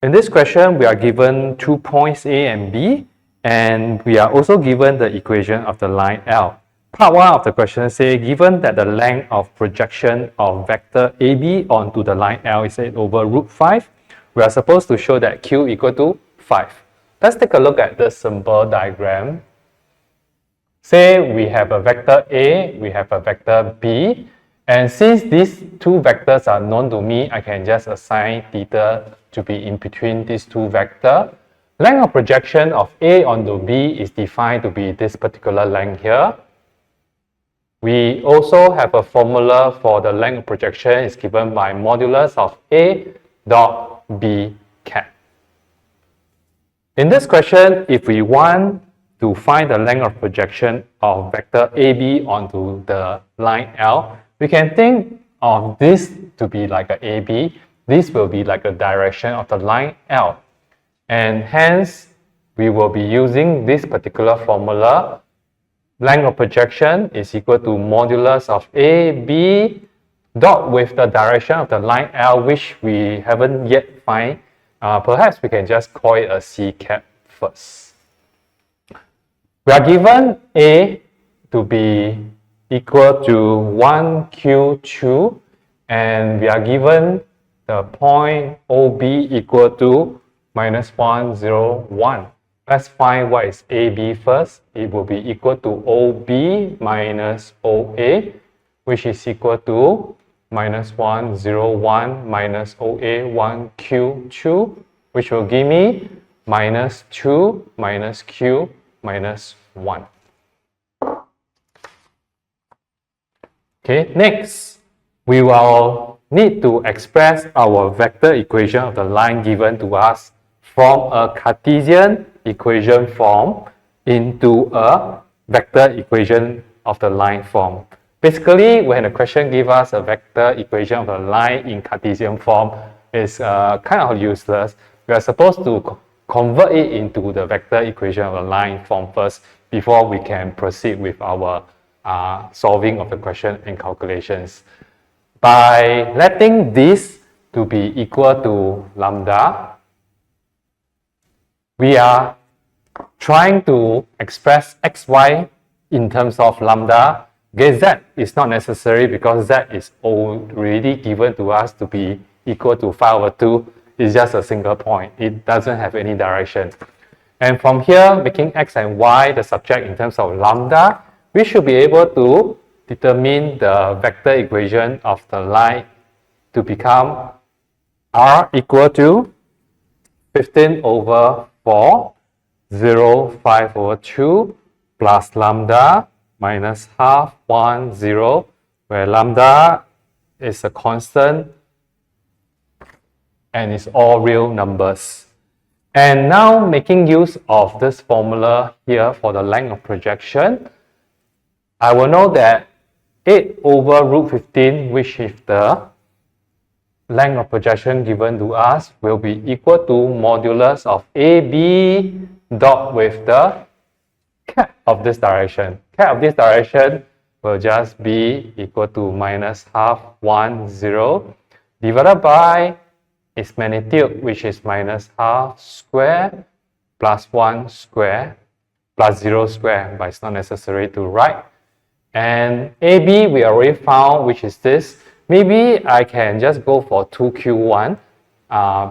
In this question, we are given 2 points A and B, and we are also given the equation of the line L. Part 1 of the question says, given that the length of projection of vector AB onto the line L is 8 over root 5, we are supposed to show that Q equal to 5. Let's take a look at the symbol diagram. Say we have a vector A, we have a vector B, and since these two vectors are known to me, I can just assign theta to be in between these two vectors. Length of projection of A onto B is defined to be this particular length here. We also have a formula for the length of projection is given by modulus of A dot B cap. In this question, if we want to find the length of projection of vector AB onto the line L, we can think of this to be like a AB. This will be like the direction of the line L. And hence, we will be using this particular formula. Length of projection is equal to modulus of AB dot with the direction of the line L, which we haven't yet find. Perhaps we can just call it a C cap first. We are given A to be equal to 1Q2, and we are given the point OB equal to minus 1, 0, 1. Let's find what is AB first. It will be equal to OB minus OA, which is equal to minus 1, 0, 1 minus OA 1Q2, which will give me minus 2 minus Q minus 1. Okay, next, we will need to express our vector equation of the line given to us from a Cartesian equation form into a vector equation of the line form. Basically, when the question gives us a vector equation of the line in Cartesian form, it's kind of useless. We are supposed to convert it into the vector equation of the line form first before we can proceed with our solving of the question and calculations. By letting this to be equal to lambda, we are trying to express xy in terms of lambda. Okay, z is not necessary because z is already given to us to be equal to 5 over 2. It's just a single point. It doesn't have any direction. And from here, making x and y the subject in terms of lambda, we should be able to determine the vector equation of the line to become r equal to 15 over 4, 0, 5 over 2, plus lambda minus half 1, 0, where lambda is a constant and it's all real numbers. And now making use of this formula here for the length of projection, I will know that 8 over root 15, which is the length of projection given to us, will be equal to modulus of AB dot with the cap of this direction. Cap of this direction will just be equal to minus half 1, 0, divided by its magnitude, which is minus half square plus 1 square plus 0 square, but it's not necessary to write. And AB we already found, which is this. Maybe I can just go for 2Q1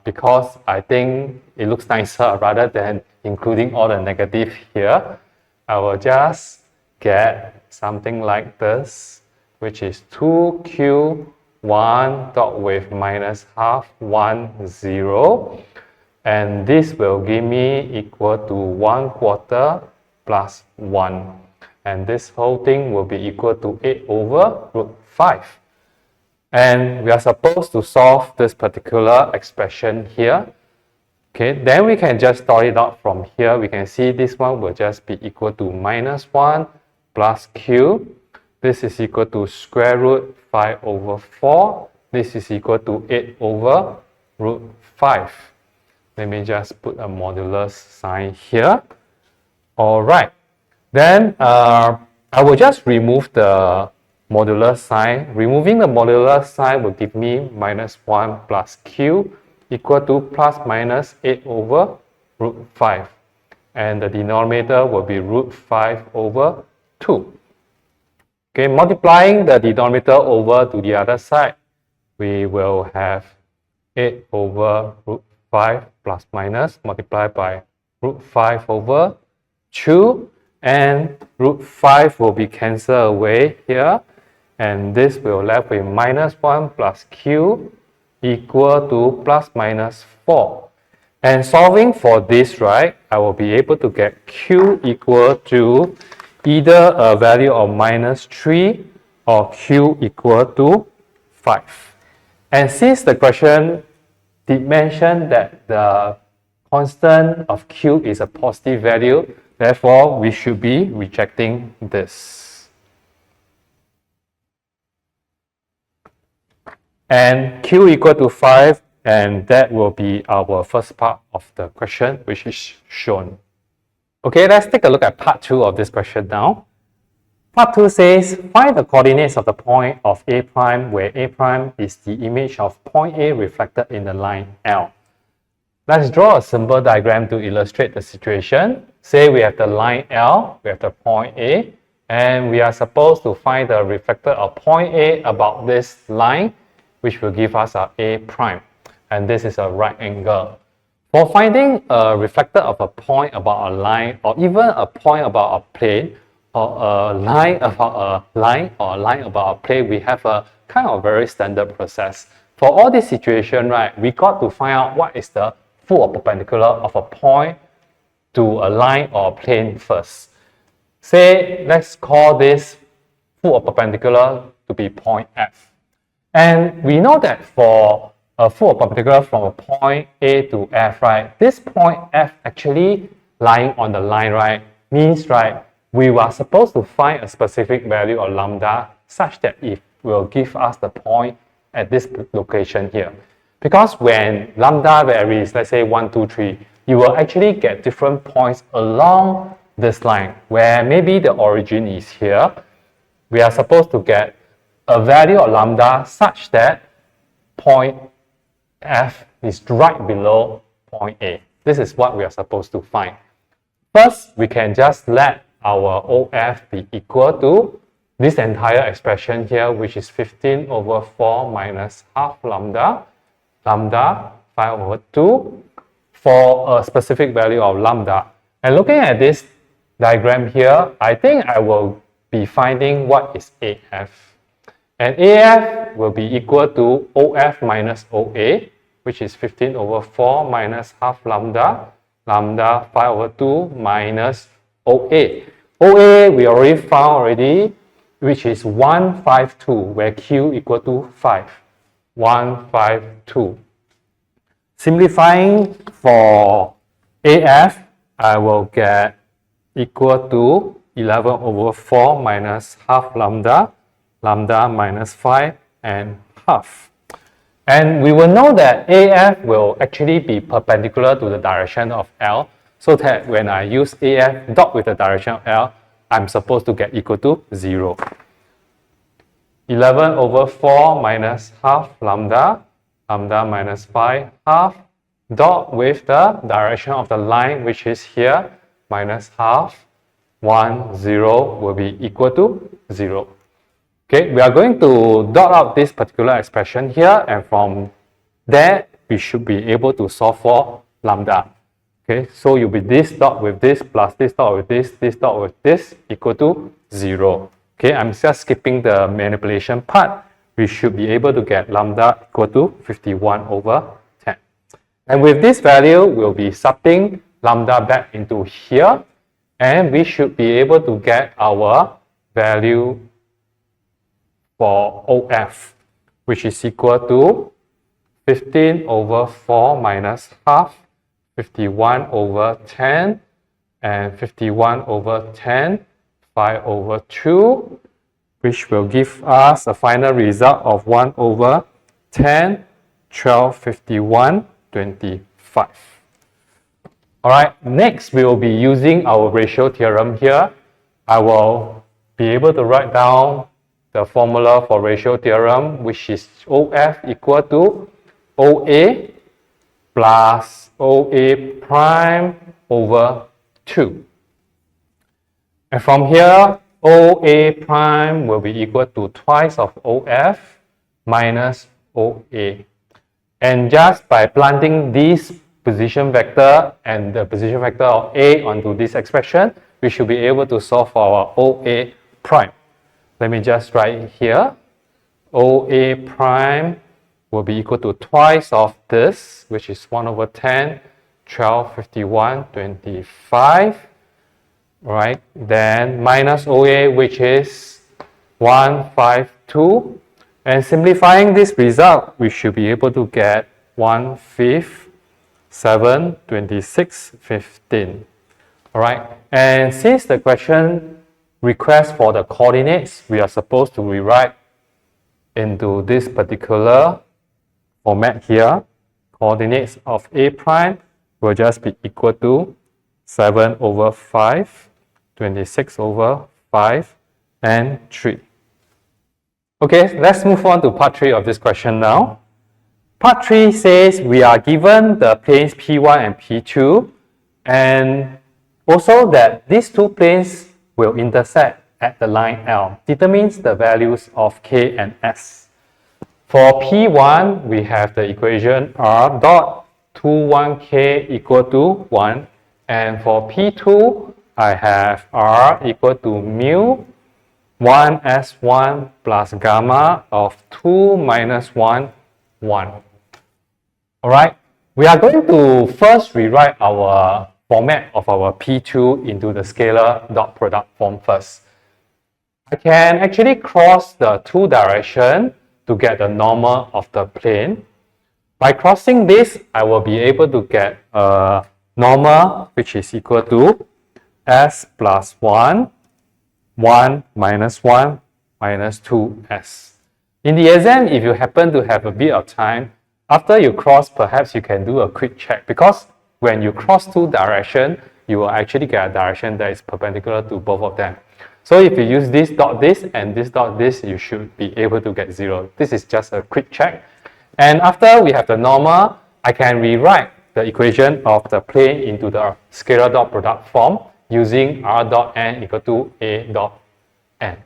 because I think it looks nicer rather than including all the negative here. I will just get something like this, which is 2Q1 dot with minus half 1, 0. And this will give me equal to 1/4 plus 1. And this whole thing will be equal to 8 over root 5. And we are supposed to solve this particular expression here. Okay, then we can just store it out from here. We can see this one will just be equal to minus 1 plus q. This is equal to square root 5 over 4. This is equal to 8 over root 5. Let me just put a modulus sign here. All right. Then I will just remove the modulus sign. Removing the modulus sign will give me minus 1 plus q. equal to plus minus 8 over root 5. And the denominator will be root 5 over 2. Okay, multiplying the denominator over to the other side, we will have 8 over root 5 plus minus multiplied by root 5 over 2, and root 5 will be cancelled away here, and this will left with minus 1 plus q equal to plus minus 4. And solving for this, right, I will be able to get q equal to either a value of minus 3 or q equal to 5. And since the question did mention that the constant of q is a positive value, therefore we should be rejecting this. And q equal to 5, and that will be our first part of the question, which is shown. Okay, let's take a look at part 2 of this question now. Part 2 says, find the coordinates of the point of A prime where A prime is the image of point A reflected in the line L. Let's draw a symbol diagram to illustrate the situation. Say we have the line L, we have the point A, and we are supposed to find the reflector of point A about this line, which will give us our A prime. And this is a right angle. For finding a reflector of a point about a line, or even a point about a plane, or a line about a line, or a line about a plane, we have a kind of very standard process. For all this situation, right, we got to find out what is the full or perpendicular of a point to a line or a plane first. Say, let's call this full or perpendicular to be point F. And we know that for a full or perpendicular from a point A to F, right, this point F actually lying on the line, right, means, right, we were supposed to find a specific value of lambda such that it will give us the point at this location here. Because when lambda varies, let's say 1, 2, 3, you will actually get different points along this line, where maybe the origin is here. We are supposed to get a value of lambda such that point F is right below point A. This is what we are supposed to find. First, we can just let our OF be equal to this entire expression here, which is 15 over 4 minus half lambda, lambda 5 over 2, for a specific value of lambda. And looking at this diagram here, I think I will be finding what is AF. And AF will be equal to OF minus OA, which is 15 over 4 minus half lambda, lambda 5 over 2 minus OA. OA we already found which is 152, where Q equal to 5. 152. Simplifying for AF, I will get equal to 11 over 4 minus half lambda, lambda minus 5 and half. And we will know that AF will actually be perpendicular to the direction of L, so that when I use AF dot with the direction of L, I'm supposed to get equal to 0. 11 over 4 minus half lambda, lambda minus 5 half, dot with the direction of the line, which is here, minus half, 1, 0 will be equal to 0. Okay, we are going to dot out this particular expression here, and from there, we should be able to solve for lambda. Okay, so you'll be this dot with this plus this dot with this dot with this equal to 0. Okay, I'm just skipping the manipulation part. We should be able to get lambda equal to 51 over 10. And with this value, we'll be subbing lambda back into here, and we should be able to get our value for OF, which is equal to 15 over 4 minus half, 51 over 10, and 51 over 10, 5 over 2, which will give us a final result of 1 over 10, 12, 51, 25. Alright, next we will be using our ratio theorem here. I will be able to write down the formula for ratio theorem, which is OF equal to OA plus OA prime over 2. And from here, OA prime will be equal to twice of OF minus OA. And just by planting this position vector and the position vector of A onto this expression, we should be able to solve for our OA prime. Let me just write here. OA prime will be equal to twice of this, which is 1 over 10, 12, 51, 25. Right, then minus OA, which is 152. And simplifying this result, we should be able to get 1/5, 7, 26, 15. All right, and since the question requests for the coordinates, we are supposed to rewrite into this particular format here. Coordinates of A prime will just be equal to 7 over 5, 26 over 5, and 3. Okay, let's move on to part 3 of this question now. Part 3 says we are given the planes P1 and P2, and also that these two planes will intersect at the line L, determines the values of K and S. For P1, we have the equation R dot 21K equal to 1, and for P2, I have R equal to mu 1S1 plus gamma of 2 minus 1, 1. Alright, we are going to first rewrite our format of our P2 into the scalar dot product form first. I can actually cross the two directions to get the normal of the plane. By crossing this, I will be able to get a normal which is equal to S plus 1, 1 minus 1 minus 2S. In the exam, if you happen to have a bit of time, after you cross, perhaps you can do a quick check, because when you cross two directions, you will actually get a direction that is perpendicular to both of them. So if you use this dot this and this dot this, you should be able to get 0. This is just a quick check. And after we have the normal, I can rewrite the equation of the plane into the scalar dot product form using R dot n equal to A dot n.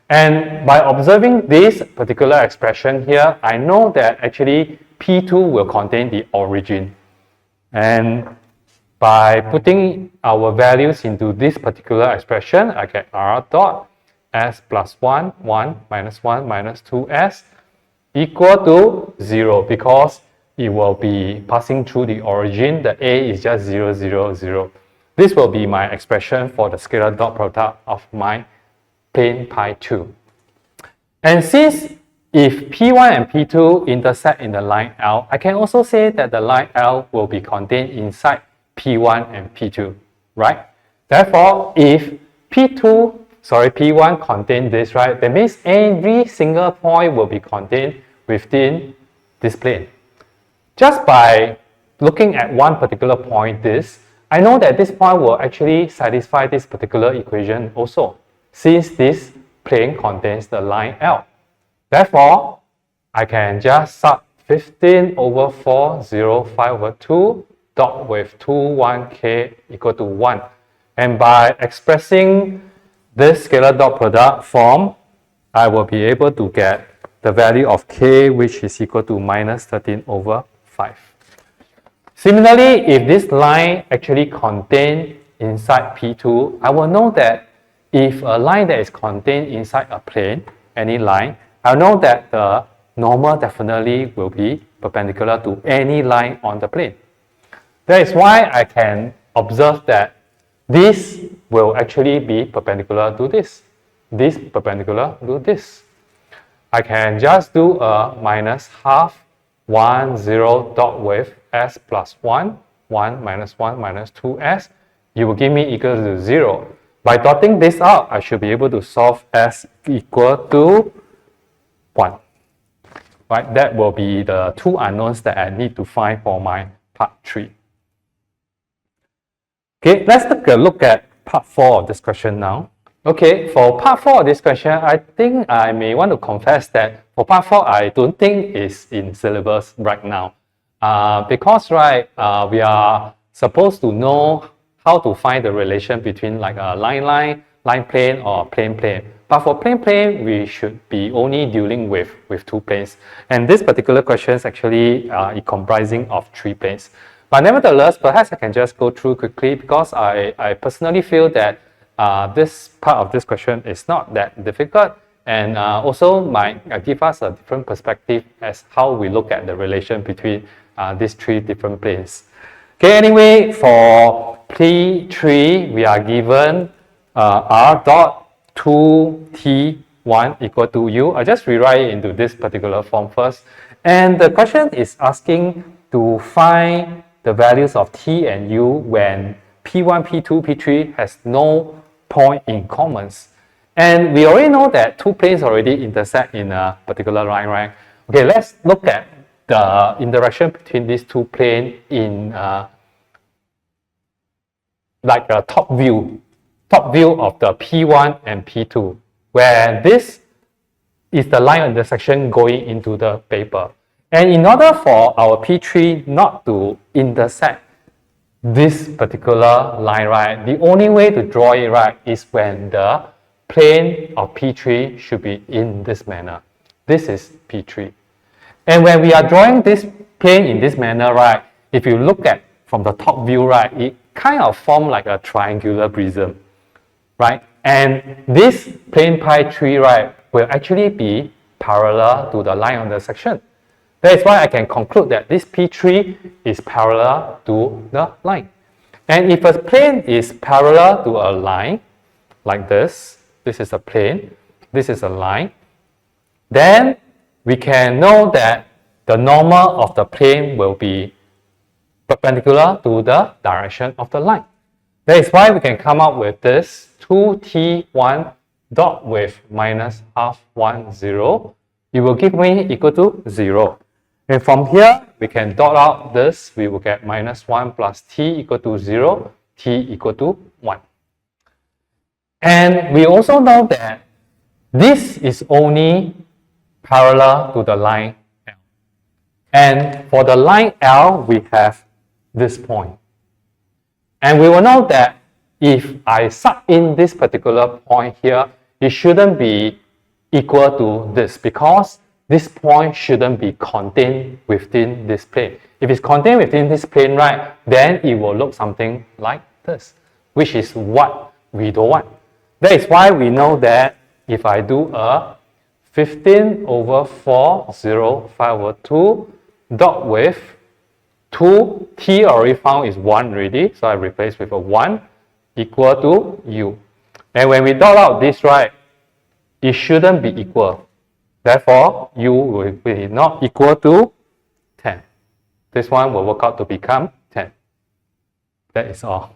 And by observing this particular expression here, I know that actually P2 will contain the origin. And by putting our values into this particular expression, I get R dot S plus 1, 1 minus 1 minus 2S equal to 0, because it will be passing through the origin. The A is just 0, 0, 0. This will be my expression for the scalar dot product of my plane pi2. And since if P1 and P2 intersect in the line L, I can also say that the line L will be contained inside P1 and P2, right? Therefore, if P1 contains this, right, that means every single point will be contained within this plane. Just by looking at one particular point, I know that this point will actually satisfy this particular equation also, since this plane contains the line L. Therefore, I can just sub 15 over 4, 0, 5 over 2, dot with 2, 1K equal to 1. And by expressing this scalar dot product form, I will be able to get the value of K, which is equal to minus 13 over 5. Similarly, if this line actually contained inside P2, I will know that if a line that is contained inside a plane, any line, I know that the normal definitely will be perpendicular to any line on the plane. That is why I can observe that this will actually be perpendicular to this perpendicular to this. I can just do a minus half 1, 0 dot with S plus 1, 1 minus 1 minus 2S. You will give me equal to 0. By dotting this out, I should be able to solve S equal to 1. Right? That will be the two unknowns that I need to find for my part 3. Okay, let's take a look at part 4 of this question now. Okay, for part 4 of this question, I think I may want to confess that for part 4, I don't think it's in syllabus right now. because right, we are supposed to know how to find the relation between like a line plane or plane. But for plane, we should be only dealing with two planes. And this particular question is actually comprising of 3 planes. But nevertheless, perhaps I can just go through quickly because I personally feel that this part of this question is not that difficult, and also might give us a different perspective as how we look at the relation between these 3 different planes. Okay, anyway, for P3, we are given R dot 2T1 equal to U. I just rewrite it into this particular form first. And the question is asking to find the values of T and U when P1, P2, P3 has no point in commons. And we already know that 2 planes already intersect in a particular line, right? Okay, let's look at the interaction between these 2 planes in like a top view of the P1 and P2, where this is the line of intersection going into the paper. And in order for our P3 not to intersect this particular line, right, the only way to draw it right is when the plane of P3 should be in this manner. This is P3. And when we are drawing this plane in this manner, right, if you look at from the top view, right, it kind of forms like a triangular prism, right? And this plane pi 3, right, will actually be parallel to the line of intersection. That is why I can conclude that this P3 is parallel to the line. And if a plane is parallel to a line, like this is a plane, this is a line, then we can know that the normal of the plane will be perpendicular to the direction of the line. That is why we can come up with this 2T1 dot with minus half 1, 0. It will give me equal to 0. And from here, we can dot out this. We will get minus 1 plus T equal to 0, T equal to 1. And we also know that this is only parallel to the line L. And for the line L, we have this point. And we will know that if I suck in this particular point here, it shouldn't be equal to this because this point shouldn't be contained within this plane. If it's contained within this plane, right, then it will look something like this, which is what we don't want. That is why we know that if I do a 15 over 4, 0, 5 over 2, dot with 2, T already found is 1 already, so I replace with a 1 equal to U. And when we dot out this, right, it shouldn't be equal. Therefore, U will be not equal to 10. This one will work out to become 10. That is all.